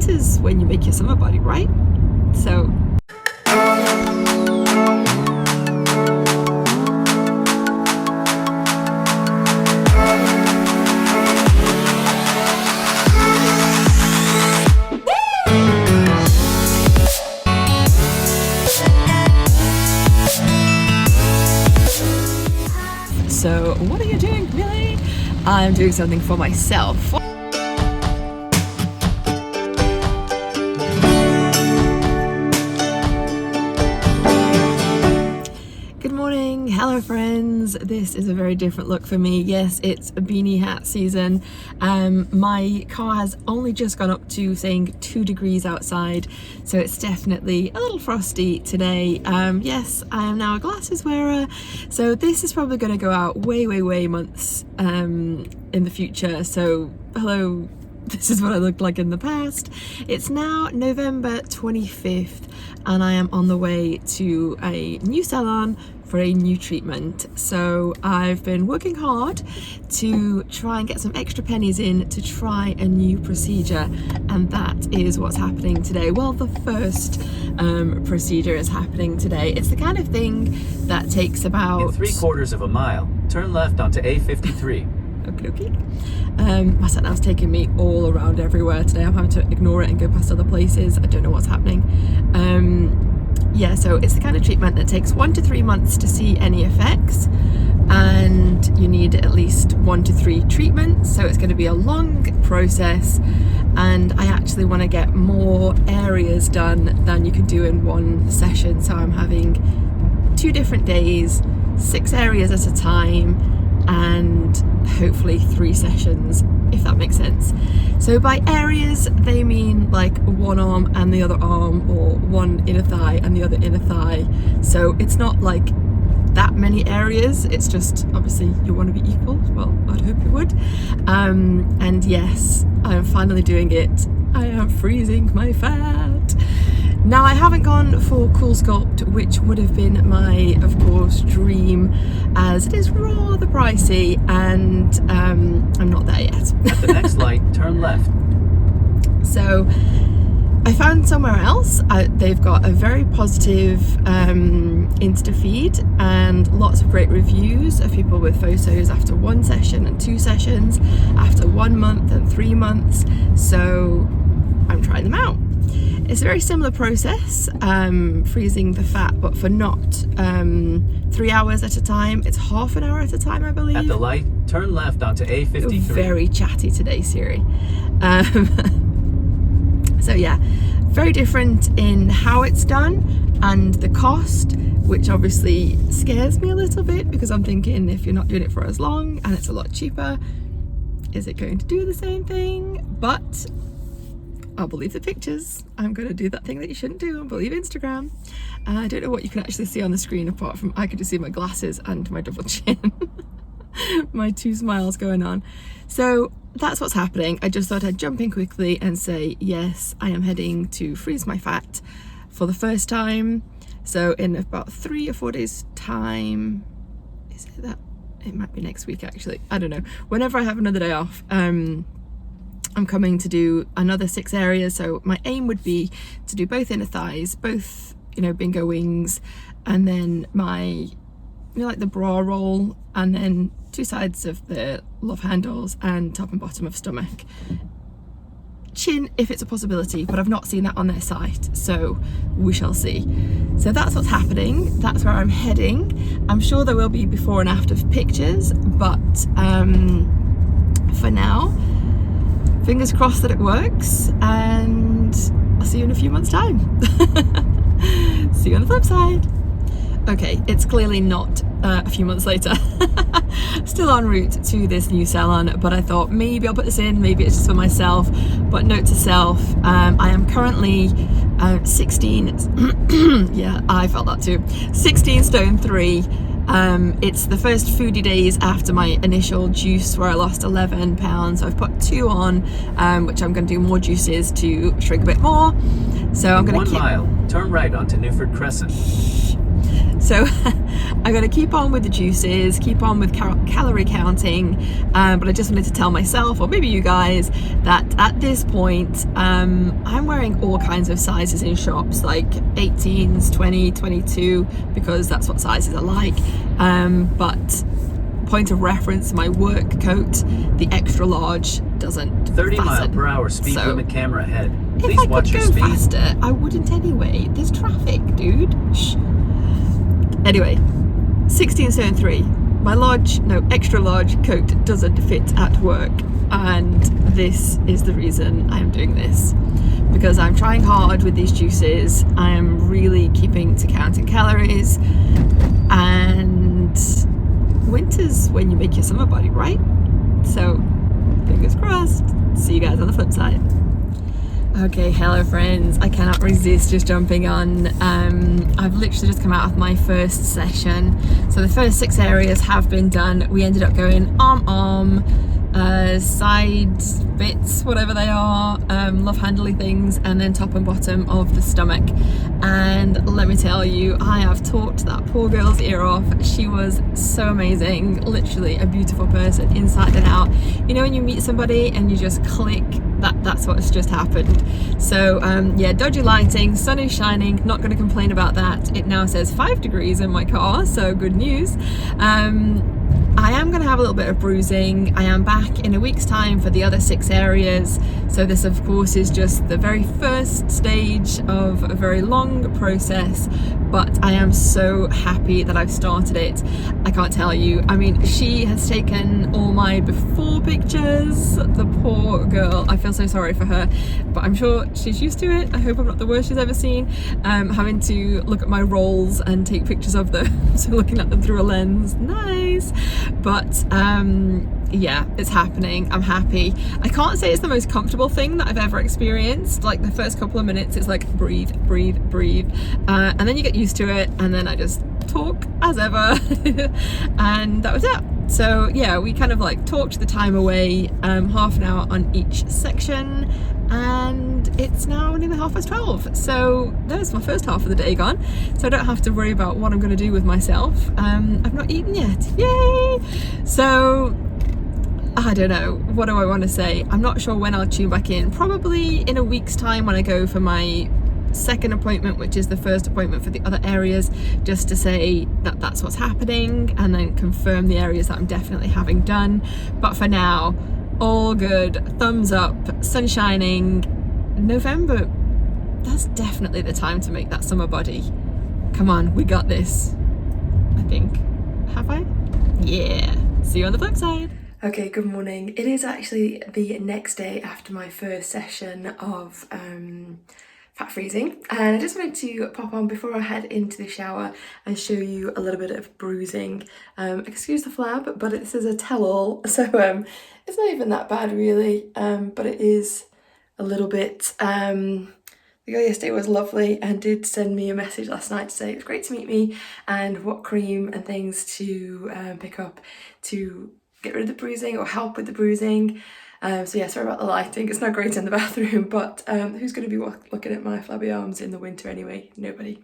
matters when you make your summer body, right? So So what are you doing, really? I'm doing something for myself. Good morning, hello friends. This is a very different look for me. Yes, it's beanie hat season. My car has only just gone up to saying 2 degrees outside, so it's definitely a little frosty today. Yes, I am now a glasses wearer, so this is probably going to go out way months in the future. So hello, this is what I looked like in the past. It's now November 25th and I am on the way to a new salon for a new treatment. So I've been working hard to try and get some extra pennies in to try a new procedure, and that is what's happening today. Well, the first procedure is happening today. It's the kind of thing that takes about... In 3/4 of a mile, turn left onto A53. Okay. My sat nav's taking me all around everywhere today. I'm having to ignore it and go past other places. I don't know what's happening. Yeah, so it's the kind of treatment that takes 1 to 3 months to see any effects, and you need at least 1 to 3 treatments, so it's going to be a long process, and I actually want to get more areas done than you can do in one session. So I'm having 2 different days, 6 areas at a time, and hopefully 3 sessions, if that makes sense. So by areas, they mean like one arm and the other arm, or one inner thigh and the other inner thigh. So it's not like that many areas, it's just obviously you want to be equal. Well, I'd hope you would. And yes, I am finally doing it. I am freezing my fat. Now, I haven't gone for Cool Sculpt, which would have been my, of course, dream, as it is rather pricey, and I'm not there yet. At the next light, turn left. So I found somewhere else. They've got a very positive Insta feed and lots of great reviews of people with photos after 1 session and 2 sessions, after 1 month and 3 months. So I'm trying them out. It's a very similar process, freezing the fat, but for not 3 hours at a time. It's half an hour at a time, I believe. At the light, turn left onto A53. You're very chatty today, Siri. So yeah, very different in how it's done and the cost, which obviously scares me a little bit, because I'm thinking, if you're not doing it for as long and it's a lot cheaper, is it going to do the same thing? But I'll believe the pictures. I'm going to do that thing that you shouldn't do and believe Instagram. I don't know what you can actually see on the screen, apart from I could just see my glasses and my double chin. My 2 smiles going on. So that's what's happening. I just thought I'd jump in quickly and say, yes, I am heading to freeze my fat for the first time. So in about 3 or 4 days time, is it that? It might be next week actually. I don't know. Whenever I have another day off, I'm coming to do another 6 areas. So my aim would be to do both inner thighs, both, bingo wings, and then my, like the bra roll, and then 2 sides of the love handles, and top and bottom of stomach. Chin, if it's a possibility, but I've not seen that on their site, so we shall see. So that's what's happening. That's where I'm heading. I'm sure there will be before and after pictures, but for now, fingers crossed that it works, and I'll see you in a few months' time. See you on the flip side. Okay, it's clearly not a few months later. Still en route to this new salon, but I thought maybe I'll put this in, maybe it's just for myself. But note to self, I am currently 16, yeah, I felt that too, 16 stone 3. It's the first foodie days after my initial juice where I lost 11 pounds. So I've put 2 on, which I'm going to do more juices to shrink a bit more. So I'm going to keep... 1 mile, turn right onto Newford Crescent. So I'm going to keep on with the juices, keep on with calorie counting, but I just wanted to tell myself, or maybe you guys, that at this point I'm wearing all kinds of sizes in shops, like 18s, 20, 22, because that's what sizes are like, but point of reference, my work coat, the extra large, doesn't 30 fasten. mile per hour speed So limit camera ahead. if Please I watch could your go speed. faster, I wouldn't anyway. There's traffic, dude. Shh. Anyway, 16 stone 3. My extra large coat doesn't fit at work, and this is the reason I am doing this. Because I'm trying hard with these juices. I am really keeping to counting calories, and winter's when you make your summer body, right? So fingers crossed. See you guys on the flip side. Okay, hello friends. I cannot resist just jumping on. I've literally just come out of my first session. So the first 6 areas have been done. We ended up going arm, side bits, whatever they are, love handly things, and then top and bottom of the stomach. And let me tell you, I have talked that poor girl's ear off. She was so amazing, literally a beautiful person inside and out. You know when you meet somebody and you just click, that's what's just happened. So yeah, dodgy lighting, sun is shining, not going to complain about that. It now says 5 degrees in my car, so good news. I am going to have a little bit of bruising. I am back in a week's time for the other 6 areas. So this of course is just the very first stage of a very long process, but I am so happy that I've started it. I can't tell you. I mean, she has taken all my before pictures. The poor girl. I feel so sorry for her, but I'm sure she's used to it. I hope I'm not the worst she's ever seen. Having to look at my rolls and take pictures of them. So looking at them through a lens. Nice. But yeah, it's happening. I'm happy. I can't say it's the most comfortable thing that I've ever experienced. Like the first couple of minutes it's like breathe, breathe, breathe, and then you get used to it, and then I just talk as ever. And that was it. So yeah, we kind of like talked the time away, half an hour on each section, and it's now nearly 12:30. So there's my first half of the day gone, so I don't have to worry about what I'm going to do with myself. I've not eaten yet, yay! So I don't know, what do I want to say? I'm not sure when I'll tune back in. Probably in a week's time when I go for my second appointment, which is the first appointment for the other areas, just to say that that's what's happening, and then confirm the areas that I'm definitely having done. But for now, all good, thumbs up, sun shining. November, that's definitely the time to make that summer body. Come on, we got this, I think. Have I? Yeah. See you on the flip side. Okay, good morning. It is actually the next day after my first session of fat freezing, and I just wanted to pop on before I head into the shower and show you a little bit of bruising. Excuse the flab, but this is a tell-all, so it's not even that bad really, but it is a little bit. The girl yesterday was lovely and did send me a message last night to say it was great to meet me and what cream and things to pick up to get rid of the bruising or help with the bruising. So yeah, sorry about the lighting, it's not great in the bathroom, but who's going to be looking at my flabby arms in the winter anyway? Nobody.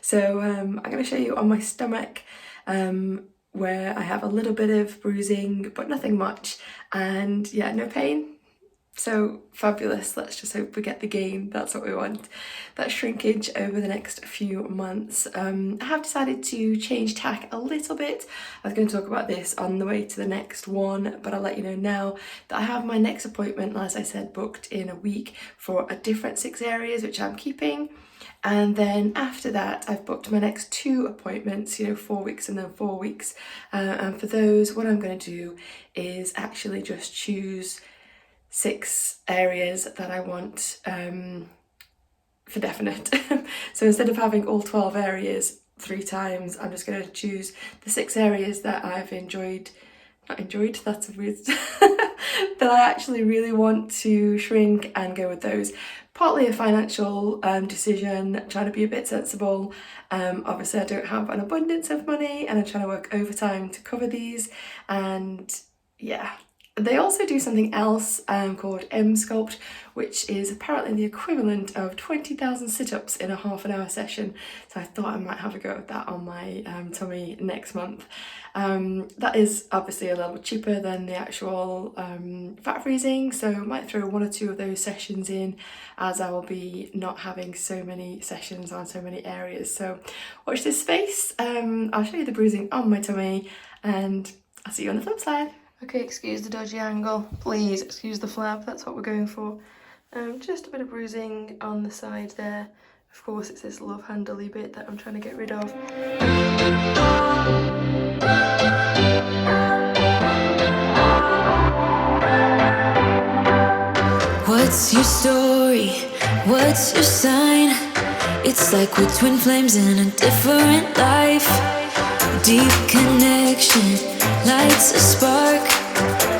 So I'm going to show you on my stomach where I have a little bit of bruising, but nothing much, and yeah, no pain. So fabulous. Let's just hope we get the gain. That's what we want. That shrinkage over the next few months. I have decided to change tack a little bit. I was going to talk about this on the way to the next one, but I'll let you know now that I have my next appointment, as I said, booked in a week for a different 6 areas, which I'm keeping. And then after that, I've booked my next 2 appointments, 4 weeks and then 4 weeks. And for those, what I'm going to do is actually just choose 6 areas that I want for definite. So instead of having all 12 areas 3 times, I'm just going to choose the 6 areas that I've that's a weird that I actually really want to shrink and go with those. Partly a financial decision, trying to be a bit sensible. Obviously I don't have an abundance of money and I'm trying to work overtime to cover these, and yeah, They also do something else called M-Sculpt, which is apparently the equivalent of 20,000 sit-ups in a half-an-hour session. So I thought I might have a go at that on my tummy next month. That is obviously a little cheaper than the actual fat freezing, so I might throw 1 or 2 of those sessions in, as I will be not having so many sessions on so many areas. So watch this space. I'll show you the bruising on my tummy, and I'll see you on the flip side. Okay, excuse the dodgy angle. Please excuse the flab, that's what we're going for. Just a bit of bruising on the side there. Of course, it's this love handly bit that I'm trying to get rid of. What's your story? What's your sign? It's like we're twin flames in a different life. Deep connection lights a spark.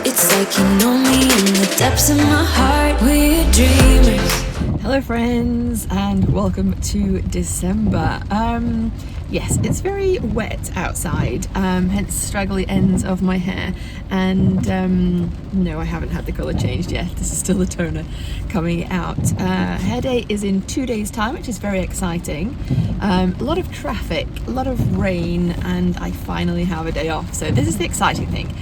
It's like you know me in the depths of my heart. We're dreamers. Hello friends, and welcome to December. Yes, it's very wet outside, hence straggly ends of my hair, and no, I haven't had the colour changed yet. This is still the toner coming out. Hair day is in 2 days time, which is very exciting. A lot of traffic, a lot of rain, and I finally have a day off, so this is the exciting thing.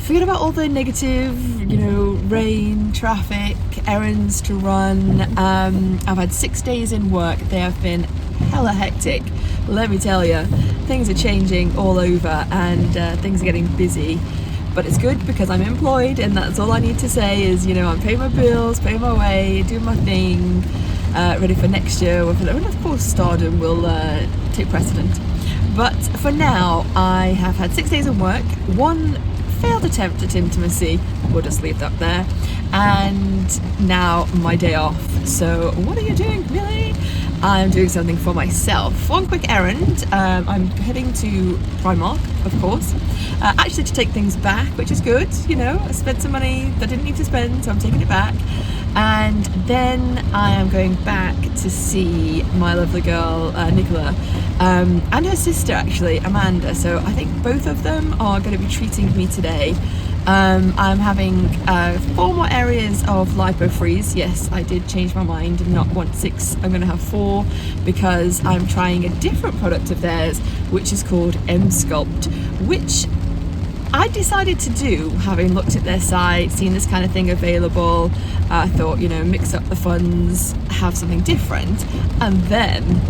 Forget about all the negative, rain, traffic, errands to run. I've had 6 days in work. They have been hella hectic. Let me tell you, things are changing all over, and things are getting busy. But it's good because I'm employed, and that's all I need to say is, I'm paying my bills, paying my way, doing my thing, ready for next year. And of course, stardom will take precedent. But for now, I have had 6 days of work, 1 failed attempt at intimacy, we'll just leave that there, and now my day off. So what are you doing, really? I'm doing something for myself. 1 quick errand. I'm heading to Primark, of course, actually to take things back, which is good. I spent some money that I didn't need to spend, so I'm taking it back. And then I am going back to see my lovely girl, Nicola, and her sister, actually, Amanda. So I think both of them are going to be treating me today. I'm having 4 more areas of lipo freeze. Yes, I did change my mind and not want 6. I'm going to have 4 because I'm trying a different product of theirs, which is called M-Sculpt, which I decided to do, having looked at their site, seen this kind of thing available. I thought, mix up the funds, have something different, and then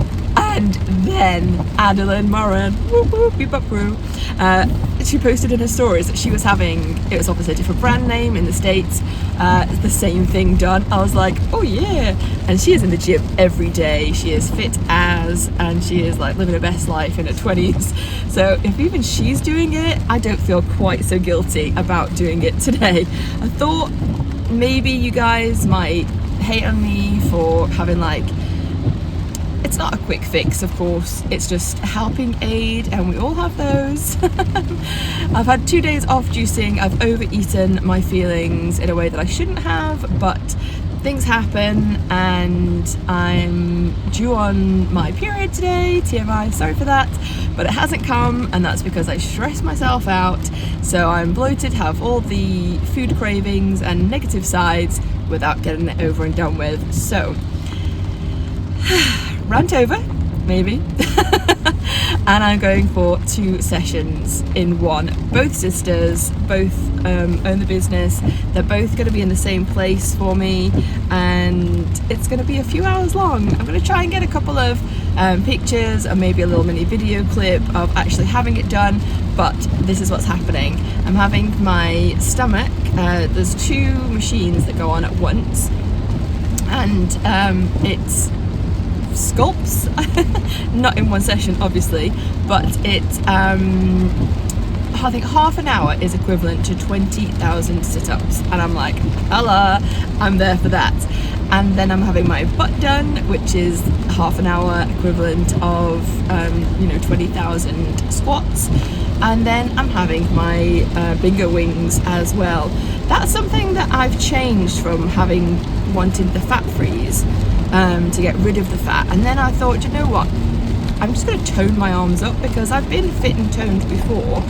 Adeline Moran, she posted in her stories that she was having, it was obviously a different brand name in the States, the same thing done. I was like, oh yeah, and she is in the gym every day. She is fit as, and she is like living her best life in her 20s. So if even she's doing it, I don't feel quite so guilty about doing it today. I thought maybe you guys might hate on me for having it's not a quick fix, of course, it's just a helping aid, and we all have those. I've had 2 days off juicing. I've overeaten my feelings in a way that I shouldn't have, but things happen, and I'm due on my period today. TMI, sorry for that, but it hasn't come, and that's because I stress myself out. So I'm bloated, have all the food cravings and negative sides without getting it over and done with. So rant over, maybe. And I'm going for 2 sessions in 1. Both sisters, both own the business. They're both going to be in the same place for me, and it's going to be a few hours long. I'm going to try and get a couple of pictures and maybe a little mini video clip of actually having it done, but this is what's happening. I'm having my stomach, there's 2 machines that go on at once, and it's sculpts, not in 1 session obviously, but it I think half an hour is equivalent to 20,000 sit-ups, and I'm like, hello, I'm there for that. And then I'm having my butt done, which is half an hour equivalent of 20,000 squats, and then I'm having my bingo wings as well. That's something that I've changed from having wanted the fat freeze, to get rid of the fat, and then I thought, you know what, I'm just going to tone my arms up because I've been fit and toned before.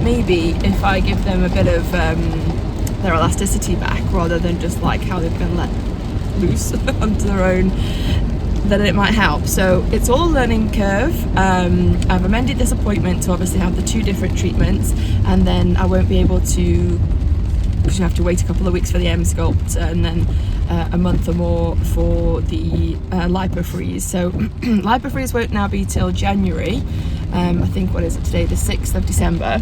Maybe if I give them a bit of their elasticity back, rather than just like how they've been let loose onto their own, then it might help. So it's all a learning curve. I've amended this appointment to obviously have the 2 different treatments, and then I won't be able to, because you have to wait a couple of weeks for the M sculpt, and then a month or more for the lipofreeze. So lipofreeze won't now be till January. I think, what is it today, the 6th of December.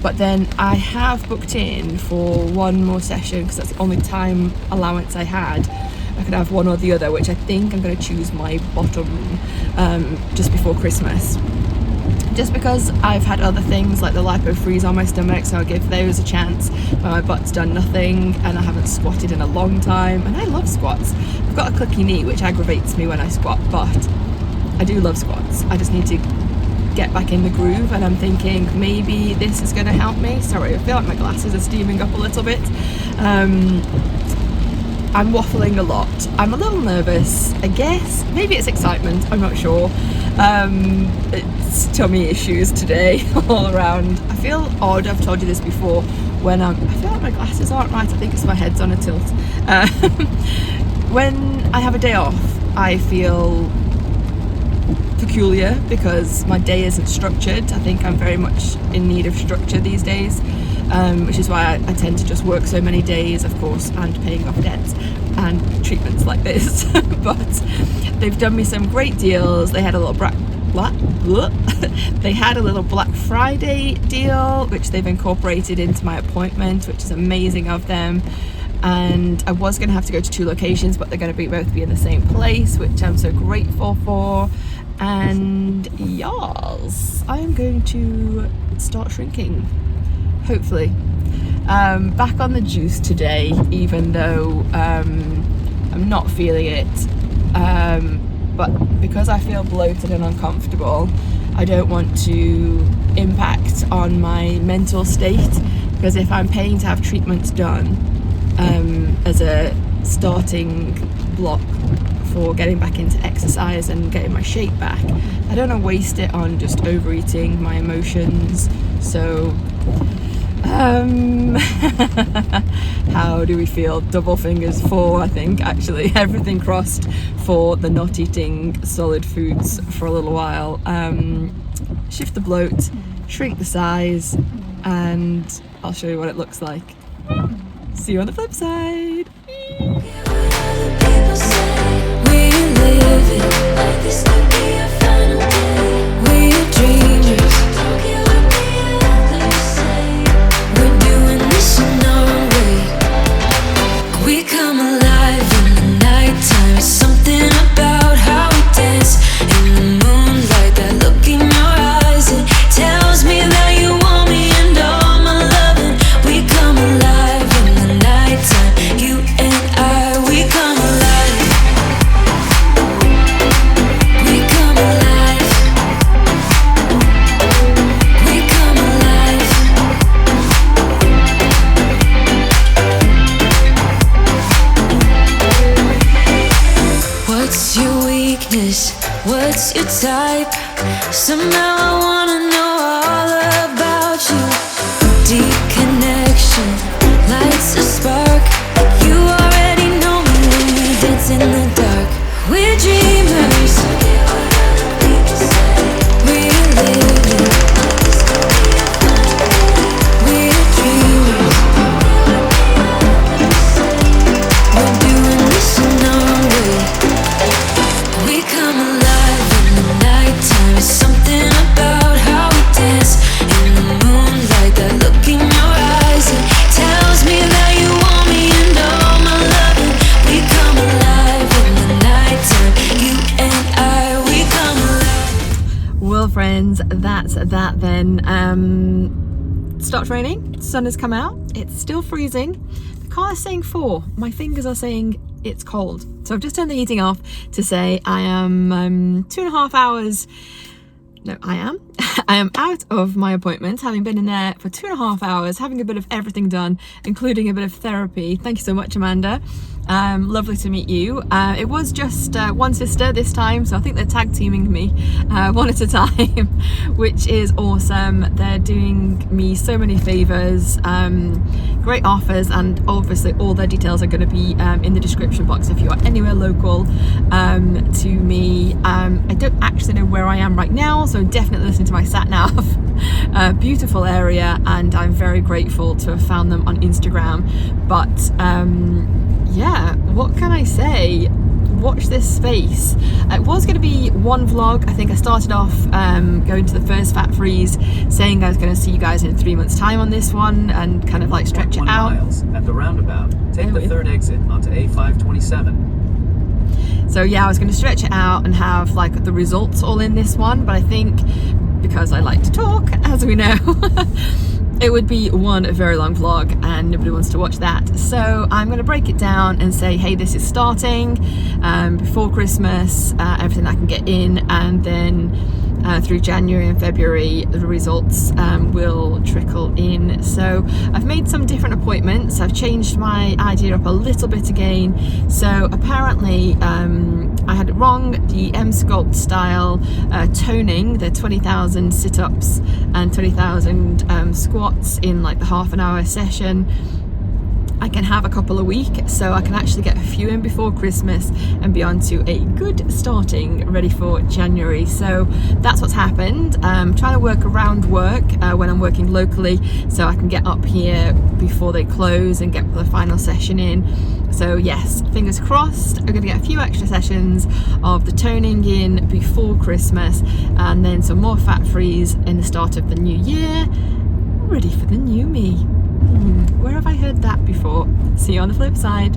But then I have booked in for 1 more session, because that's the only time allowance I had. I could have one or the other, which I think I'm going to choose my bottom just before Christmas. Just because I've had other things like the lipofreeze on my stomach, so I'll give those a chance. My butt's done nothing, and I haven't squatted in a long time, and I love squats. I've got a clicky knee, which aggravates me when I squat, but I do love squats. I just need to get back in the groove, and I'm thinking maybe this is going to help me. Sorry, I feel like my glasses are steaming up a little bit. I'm waffling a lot. I'm a little nervous, I guess. Maybe it's excitement, I'm not sure. It's tummy issues today all around. I feel odd, I've told you this before, when I feel like my glasses aren't right. I think it's my head's on a tilt. When I have a day off, I feel peculiar because my day isn't structured. I think I'm very much in need of structure these days. Which is why I tend to just work so many days, of course, and paying off debts and treatments like this. But they've done me some great deals. They had a little they had a little Black Friday deal, which they've incorporated into my appointment, which is amazing of them. And I was going to have to go to 2 locations, but they're going to both be in the same place, which I'm so grateful for. And yes, I am going to start shrinking. Hopefully. Back on the juice today, even though I'm not feeling it, but because I feel bloated and uncomfortable, I don't want to impact on my mental state, because if I'm paying to have treatments done as a starting block for getting back into exercise and getting my shape back, I don't want to waste it on just overeating my emotions. So how do we feel? Double fingers for, I think, actually everything crossed for the not eating solid foods for a little while. Shift the bloat, shrink the size, and I'll show you what it looks like. See you on the flip side. What's your type? Somehow I wanna know all about you. Deep connection lights a spark. You already know me when we dance in the dark. We're dreamers. We're living. We're dreamers. We're doing this in our way. We come alive in the nighttime. It's something about how we dance in the moonlight. That look in your eyes, it tells me that you want me and all my loving. We come alive in the nighttime. You and I, we come alive. Well, friends, that's that then. Stopped raining, sun has come out, it's still freezing. The car is saying 4, my fingers are saying it's cold. So I've just turned the heating off to say I am 2.5 hours. No, I am out of my appointment, having been in there for 2.5 hours, having a bit of everything done, including a bit of therapy. Thank you so much, Amanda. Lovely to meet you. It was just one sister this time, so I think they're tag teaming me one at a time, which is awesome. They're doing me so many favors, great offers, and obviously all their details are going to be in the description box if you are anywhere local to me. I don't actually know where I am right now, so definitely listen to my sat nav. Beautiful area, and I'm very grateful to have found them on Instagram. But yeah, what can I say? Watch this space. It was going to be one vlog. I think I started off going to the first Fat Freeze, saying I was going to see you guys in 3 months time on this one and kind of like stretch it out. 1 miles at the roundabout. Take the third exit onto A527. So yeah, I was going to stretch it out and have like the results all in this one, but I think because I like to talk, as we know, it would be one very long vlog and nobody wants to watch that. So I'm going to break it down and say, hey, this is starting before Christmas, everything I can get in, and then through January and February the results will trickle in. So I've made some different appointments. I've changed my idea up a little bit again. So apparently I had it wrong. The M-Sculpt style toning, the 20,000 sit-ups and 20,000 squats in like the half an hour session, I can have a couple a week, so I can actually get a few in before Christmas and be on to a good starting ready for January. So that's what's happened. I'm trying to work around work when I'm working locally, so I can get up here before they close and get the final session in. So yes, fingers crossed, I'm going to get a few extra sessions of the toning in before Christmas, and then some more Fat Freeze in the start of the new year. Ready for the new me. Where have I heard that before? See you on the flip side.